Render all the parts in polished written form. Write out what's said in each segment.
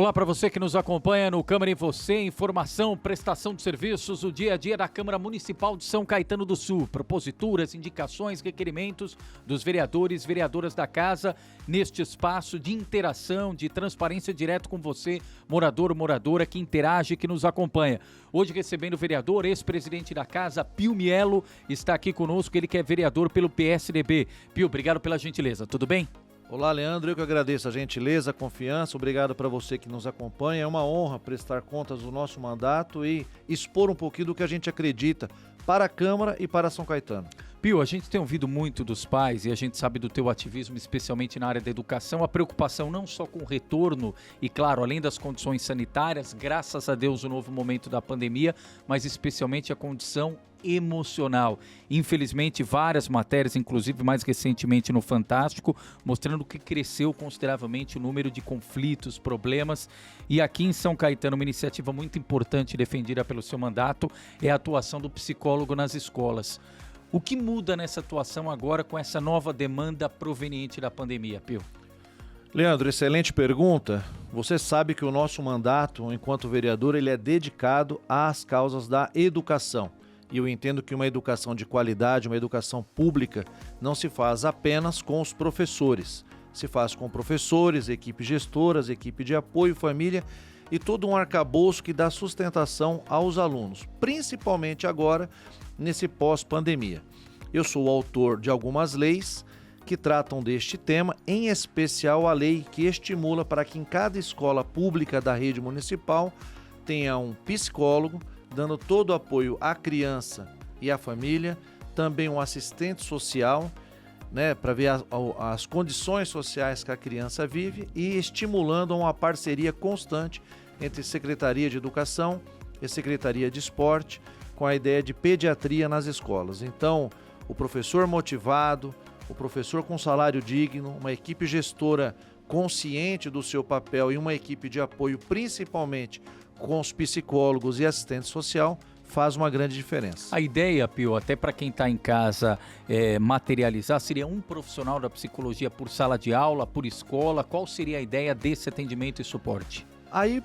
Olá para você que nos acompanha no Câmara em Você, informação, prestação de serviços, o dia a dia da Câmara Municipal de São Caetano do Sul, proposituras, indicações, requerimentos dos vereadores, vereadoras da casa, neste espaço de interação, de transparência direto com você, morador, moradora que interage, que nos acompanha. Hoje recebendo o vereador, ex-presidente da casa, Pio Mielo, está aqui conosco, ele que é vereador pelo PSDB. Pio, obrigado pela gentileza, tudo bem? Olá, Leandro, eu que agradeço a gentileza, a confiança, obrigado para você que nos acompanha. É uma honra prestar contas do nosso mandato e expor um pouquinho do que a gente acredita para a Câmara e para São Caetano. Pio, a gente tem ouvido muito dos pais e a gente sabe do teu ativismo, especialmente na área da educação, a preocupação não só com o retorno e, claro, além das condições sanitárias, graças a Deus o novo momento da pandemia, mas especialmente a condição emocional. Infelizmente, várias matérias, inclusive mais recentemente no Fantástico, mostrando que cresceu consideravelmente o número de conflitos, problemas. E aqui em São Caetano, uma iniciativa muito importante defendida pelo seu mandato é a atuação do psicólogo nas escolas. O que muda nessa atuação agora com essa nova demanda proveniente da pandemia, Pio? Leandro, excelente pergunta. Você sabe que o nosso mandato, enquanto vereador, ele é dedicado às causas da educação. E eu entendo que uma educação de qualidade, uma educação pública, não se faz apenas com os professores. Se faz com professores, equipes gestoras, equipe de apoio, família e todo um arcabouço que dá sustentação aos alunos, principalmente agora, nesse pós-pandemia. Eu sou o autor de algumas leis que tratam deste tema, em especial a lei que estimula para que em cada escola pública da rede municipal tenha um psicólogo, dando todo o apoio à criança e à família, também um assistente social, para ver as condições sociais que a criança vive e estimulando uma parceria constante entre Secretaria de Educação e Secretaria de Esporte, com a ideia de pediatria nas escolas. Então, o professor motivado, o professor com salário digno, uma equipe gestora consciente do seu papel e uma equipe de apoio, principalmente com os psicólogos e assistente social, faz uma grande diferença. A ideia, Pio, até para quem está em casa materializar, seria um profissional da psicologia por sala de aula, por escola? Qual seria a ideia desse atendimento e suporte? Aí,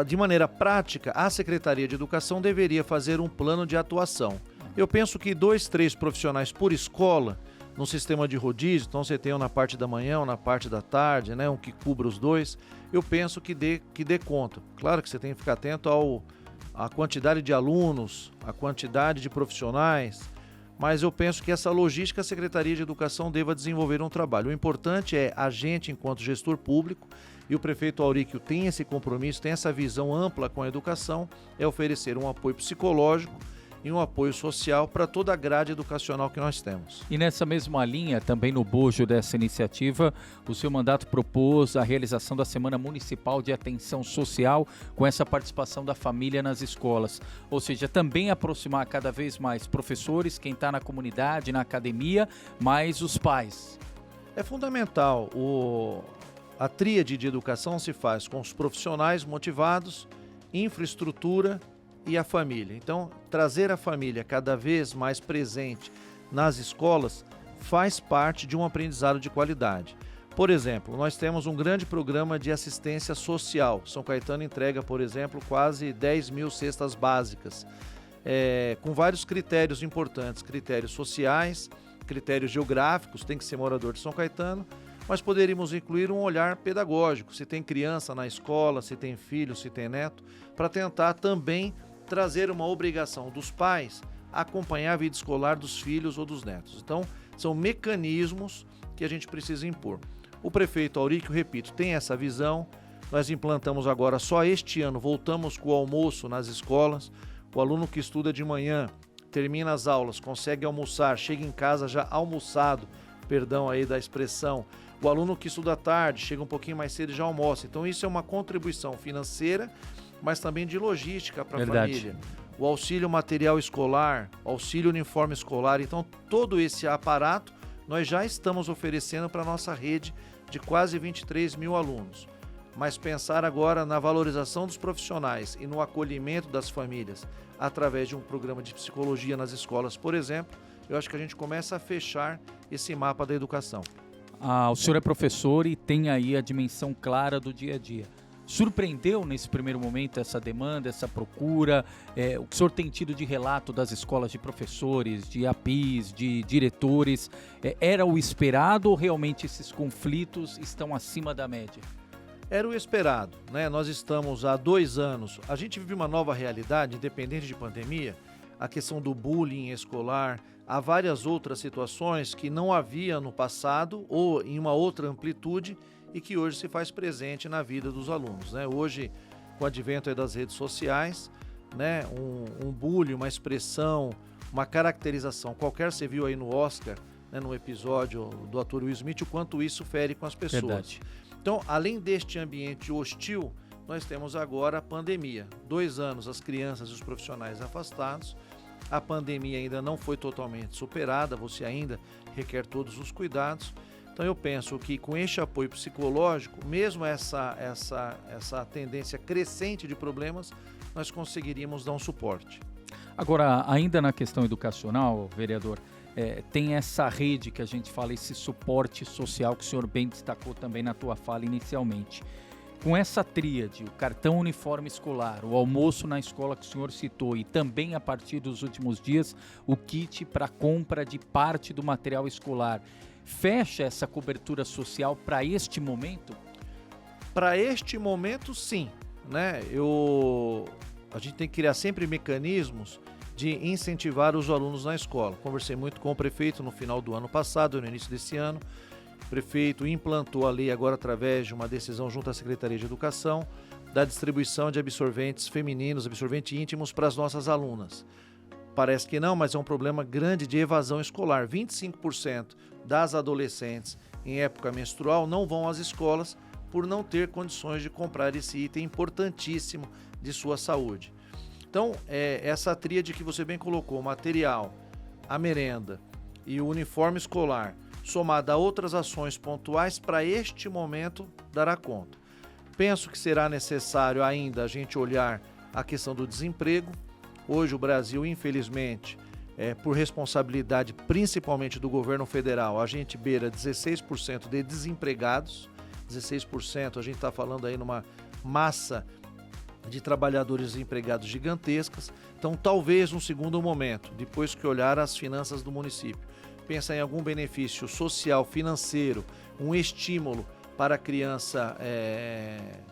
de maneira prática, a Secretaria de Educação deveria fazer um plano de atuação. Eu penso que 2, 3 profissionais por escola, no sistema de rodízio, então você tem um na parte da manhã, um na parte da tarde, um que cubra os dois, eu penso que dê conta. Claro que você tem que ficar atento à quantidade de alunos, à quantidade de profissionais, mas eu penso que essa logística a Secretaria de Educação deva desenvolver um trabalho. O importante é a gente, enquanto gestor público, e o prefeito Auríquio tem esse compromisso, tem essa visão ampla com a educação, é oferecer um apoio psicológico e um apoio social para toda a grade educacional que nós temos. E nessa mesma linha, também no bojo dessa iniciativa, o seu mandato propôs a realização da Semana Municipal de Atenção Social com essa participação da família nas escolas. Ou seja, também aproximar cada vez mais professores, quem está na comunidade, na academia, mais os pais. É fundamental. A tríade de educação se faz com os profissionais motivados, infraestrutura e a família. Então, trazer a família cada vez mais presente nas escolas faz parte de um aprendizado de qualidade. Por exemplo, nós temos um grande programa de assistência social. São Caetano entrega, por exemplo, quase 10 mil cestas básicas, com vários critérios importantes, critérios sociais, critérios geográficos, tem que ser morador de São Caetano, mas poderíamos incluir um olhar pedagógico, se tem criança na escola, se tem filho, se tem neto, para tentar também trazer uma obrigação dos pais a acompanhar a vida escolar dos filhos ou dos netos. Então, são mecanismos que a gente precisa impor. O prefeito Auríquio, repito, tem essa visão. Nós implantamos agora, só este ano, voltamos com o almoço nas escolas. O aluno que estuda de manhã, termina as aulas, consegue almoçar, chega em casa já almoçado, perdão aí da expressão. O aluno que estuda à tarde, chega um pouquinho mais cedo e já almoça. Então, isso é uma contribuição financeira, mas também de logística para a família. O auxílio material escolar, o auxílio uniforme escolar. Então, todo esse aparato nós já estamos oferecendo para a nossa rede de quase 23 mil alunos. Mas pensar agora na valorização dos profissionais e no acolhimento das famílias através de um programa de psicologia nas escolas, por exemplo, eu acho que a gente começa a fechar esse mapa da educação. O senhor é professor e tem aí a dimensão clara do dia a dia. Surpreendeu nesse primeiro momento essa demanda, essa procura? O que o senhor tem tido de relato das escolas de professores, de APIs, de diretores? Era o esperado ou realmente esses conflitos estão acima da média? Era o esperado, né? Nós estamos há 2 anos, a gente vive uma nova realidade, independente de pandemia, a questão do bullying escolar, há várias outras situações que não havia no passado ou em uma outra amplitude e que hoje se faz presente na vida dos alunos, né? Hoje, com o advento aí das redes sociais, né? Um bullying, uma expressão, uma caracterização, qualquer você viu aí no Oscar, né? No episódio do ator Will Smith, o quanto isso fere com as pessoas. Verdade. Então, além deste ambiente hostil, nós temos agora a pandemia. 2 anos as crianças e os profissionais afastados, a pandemia ainda não foi totalmente superada, você ainda requer todos os cuidados. Então eu penso que com este apoio psicológico, mesmo essa tendência crescente de problemas, nós conseguiríamos dar um suporte. Agora, ainda na questão educacional, vereador, tem essa rede que a gente fala, esse suporte social que o senhor bem destacou também na tua fala inicialmente. Com essa tríade, o cartão uniforme escolar, o almoço na escola que o senhor citou e também a partir dos últimos dias o kit para compra de parte do material escolar, fecha essa cobertura social para este momento? Para este momento, sim, né? A gente tem que criar sempre mecanismos de incentivar os alunos na escola. Conversei muito com o prefeito no final do ano passado, no início desse ano. O prefeito implantou a lei agora através de uma decisão junto à Secretaria de Educação da distribuição de absorventes femininos, absorventes íntimos para as nossas alunas. Parece que não, mas é um problema grande de evasão escolar. 25% das adolescentes em época menstrual não vão às escolas por não ter condições de comprar esse item importantíssimo de sua saúde. Então, essa tríade que você bem colocou, o material, a merenda e o uniforme escolar, somada a outras ações pontuais, para este momento dará conta. Penso que será necessário ainda a gente olhar a questão do desemprego. Hoje o Brasil, infelizmente, por responsabilidade principalmente do governo federal, a gente beira 16% de desempregados. 16%, a gente está falando aí numa massa de trabalhadores desempregados gigantescas. Então, talvez num segundo momento, depois que olhar as finanças do município, pensar em algum benefício social, financeiro, um estímulo para a criança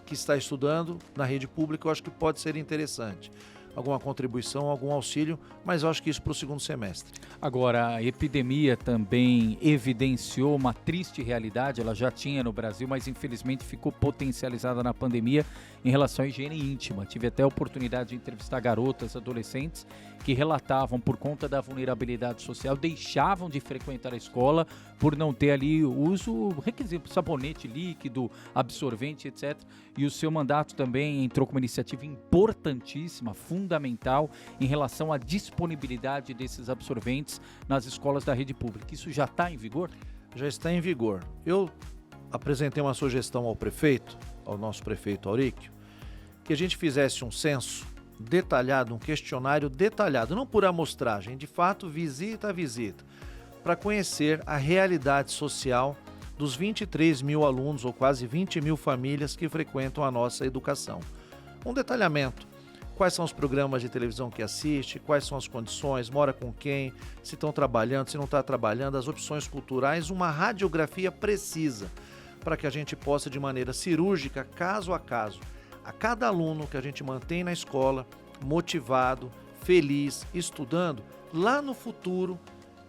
que está estudando na rede pública, eu acho que pode ser interessante. Alguma contribuição, algum auxílio, mas eu acho que isso para o segundo semestre. Agora, a epidemia também evidenciou uma triste realidade, ela já tinha no Brasil, mas infelizmente ficou potencializada na pandemia em relação à higiene íntima. Tive até a oportunidade de entrevistar garotas, adolescentes, que relatavam por conta da vulnerabilidade social, deixavam de frequentar a escola por não ter ali o uso requisito, sabonete líquido, absorvente, etc. E o seu mandato também entrou com uma iniciativa importantíssima, fundamental, em relação à disponibilidade desses absorventes nas escolas da rede pública. Isso já está em vigor? Já está em vigor. Eu apresentei uma sugestão ao prefeito, ao nosso prefeito Auríquio, que a gente fizesse um censo detalhado, um questionário detalhado, não por amostragem, de fato, visita a visita, para conhecer a realidade social dos 23 mil alunos ou quase 20 mil famílias que frequentam a nossa educação. Um detalhamento: quais são os programas de televisão que assiste, quais são as condições, mora com quem, se estão trabalhando, se não está trabalhando, as opções culturais, uma radiografia precisa, para que a gente possa, de maneira cirúrgica, caso a caso, a cada aluno que a gente mantém na escola, motivado, feliz, estudando, lá no futuro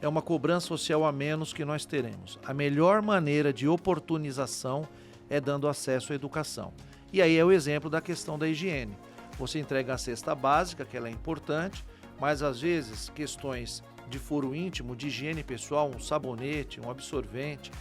é uma cobrança social a menos que nós teremos. A melhor maneira de oportunização é dando acesso à educação. E aí é o exemplo da questão da higiene. Você entrega a cesta básica, que ela é importante, mas às vezes questões de foro íntimo, de higiene pessoal, um sabonete, um absorvente,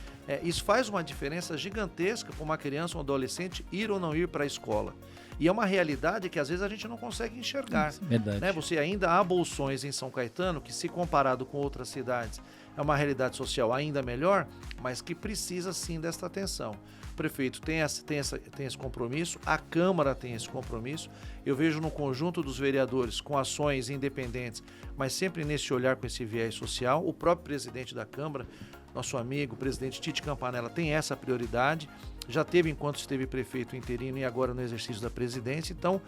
isso faz uma diferença gigantesca para uma criança ou um adolescente ir ou não ir para a escola. E é uma realidade que às vezes a gente não consegue enxergar. Verdade. Né? Você ainda há bolsões em São Caetano que, se comparado com outras cidades, é uma realidade social ainda melhor, mas que precisa sim desta atenção. O prefeito tem esse compromisso, a Câmara tem esse compromisso. Eu vejo no conjunto dos vereadores com ações independentes, mas sempre nesse olhar com esse viés social. O próprio presidente da Câmara, nosso amigo, o presidente Tite Campanella, tem essa prioridade. já teve enquanto esteve prefeito interino e agora no exercício da presidência. Então,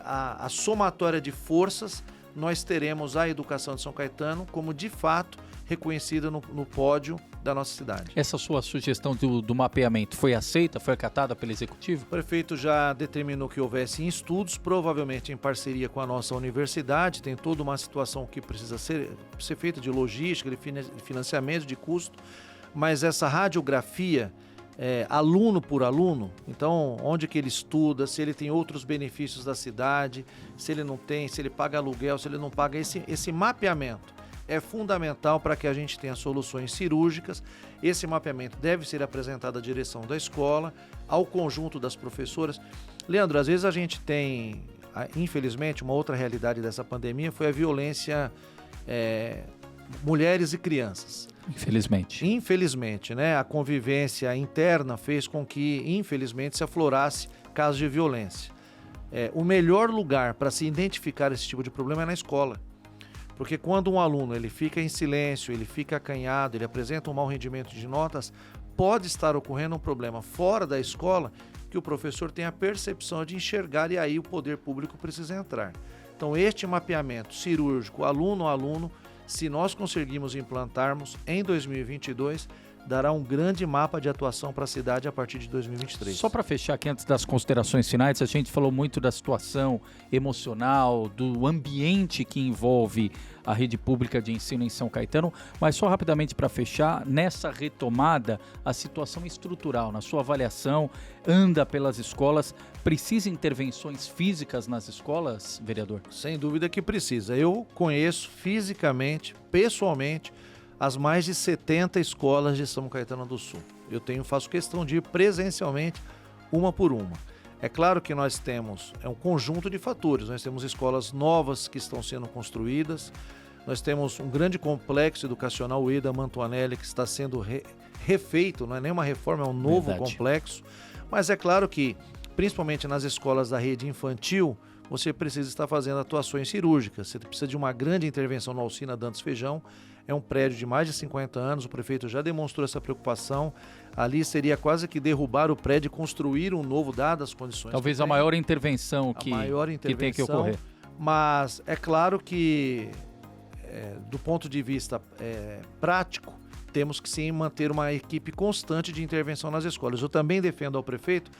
a somatória de forças, nós teremos a educação de São Caetano como, de fato, reconhecida no pódio da nossa cidade. Essa sua sugestão do mapeamento foi aceita, foi acatada pelo Executivo? O prefeito já determinou que houvesse estudos, provavelmente em parceria com a nossa universidade. Tem toda uma situação que precisa ser feita de logística, de financiamento, de custo, mas essa radiografia, aluno por aluno, então onde que ele estuda, se ele tem outros benefícios da cidade, se ele não tem, se ele paga aluguel, se ele não paga, esse mapeamento é fundamental para que a gente tenha soluções cirúrgicas. Esse mapeamento deve ser apresentado à direção da escola, ao conjunto das professoras. Leandro, às vezes a gente tem, infelizmente, uma outra realidade dessa pandemia foi a violência mulheres e crianças. Infelizmente, né? A convivência interna fez com que, infelizmente, se aflorasse casos de violência. O melhor lugar para se identificar esse tipo de problema é na escola. Porque quando um aluno ele fica em silêncio, ele fica acanhado, ele apresenta um mau rendimento de notas, pode estar ocorrendo um problema fora da escola que o professor tem a percepção de enxergar e aí o poder público precisa entrar. Então, este mapeamento cirúrgico, aluno a aluno, se nós conseguirmos implantarmos em 2022, dará um grande mapa de atuação para a cidade a partir de 2023. Só para fechar aqui, antes das considerações finais, a gente falou muito da situação emocional, do ambiente que envolve a rede pública de ensino em São Caetano, mas só rapidamente para fechar, nessa retomada, a situação estrutural, na sua avaliação, anda pelas escolas, precisa intervenções físicas nas escolas, vereador? Sem dúvida que precisa. Eu conheço fisicamente, pessoalmente, as mais de 70 escolas de São Caetano do Sul. Faço questão de ir presencialmente, uma por uma. É claro que nós temos um conjunto de fatores. Nós temos escolas novas que estão sendo construídas, nós temos um grande complexo educacional, o EDA Mantuanelli, que está sendo refeito, não é nem uma reforma, é um novo complexo. Mas é claro que, principalmente nas escolas da rede infantil, você precisa estar fazendo atuações cirúrgicas. Você precisa de uma grande intervenção no Alcina Dantas Feijão. É um prédio de mais de 50 anos, o prefeito já demonstrou essa preocupação. Ali seria quase que derrubar o prédio e construir um novo, dadas as condições. Talvez a maior intervenção que tem que ocorrer. Mas é claro que, do ponto de vista prático, temos que sim manter uma equipe constante de intervenção nas escolas. Eu também defendo ao prefeito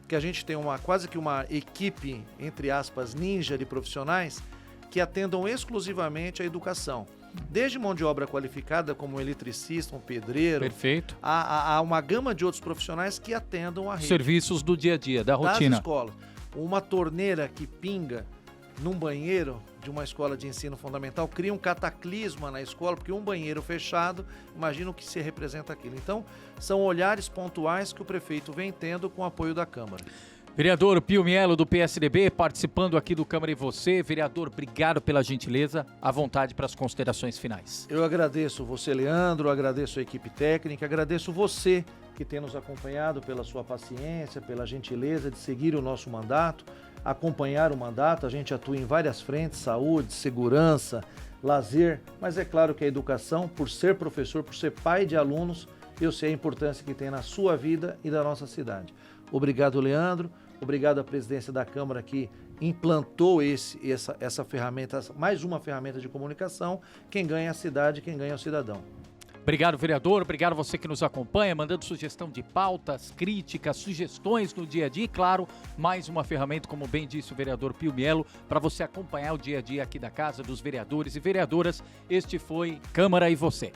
que a gente tenha quase que uma equipe, entre aspas, ninja de profissionais que atendam exclusivamente à educação. Desde mão de obra qualificada, como um eletricista, um pedreiro. Perfeito. Há uma gama de outros profissionais que atendam a rede. Serviços do dia a dia, da rotina. Das escolas. Uma torneira que pinga num banheiro de uma escola de ensino fundamental cria um cataclisma na escola, porque um banheiro fechado, imagina o que se representa aquilo. Então, são olhares pontuais que o prefeito vem tendo com o apoio da Câmara. Vereador Pio Mielo, do PSDB, participando aqui do Câmara e Você. Vereador, obrigado pela gentileza. À vontade para as considerações finais. Eu agradeço você, Leandro, agradeço a equipe técnica, agradeço você que tem nos acompanhado pela sua paciência, pela gentileza de seguir o nosso mandato, acompanhar o mandato. A gente atua em várias frentes, saúde, segurança, lazer, mas é claro que a educação, por ser professor, por ser pai de alunos, eu sei a importância que tem na sua vida e da nossa cidade. Obrigado, Leandro. Obrigado à presidência da Câmara que implantou essa ferramenta, mais uma ferramenta de comunicação. Quem ganha é a cidade, quem ganha é o cidadão. Obrigado, vereador. Obrigado a você que nos acompanha, mandando sugestão de pautas, críticas, sugestões no dia a dia. E, claro, mais uma ferramenta, como bem disse o vereador Pio Mielo, para você acompanhar o dia a dia aqui da Casa dos Vereadores e Vereadoras. Este foi Câmara e Você.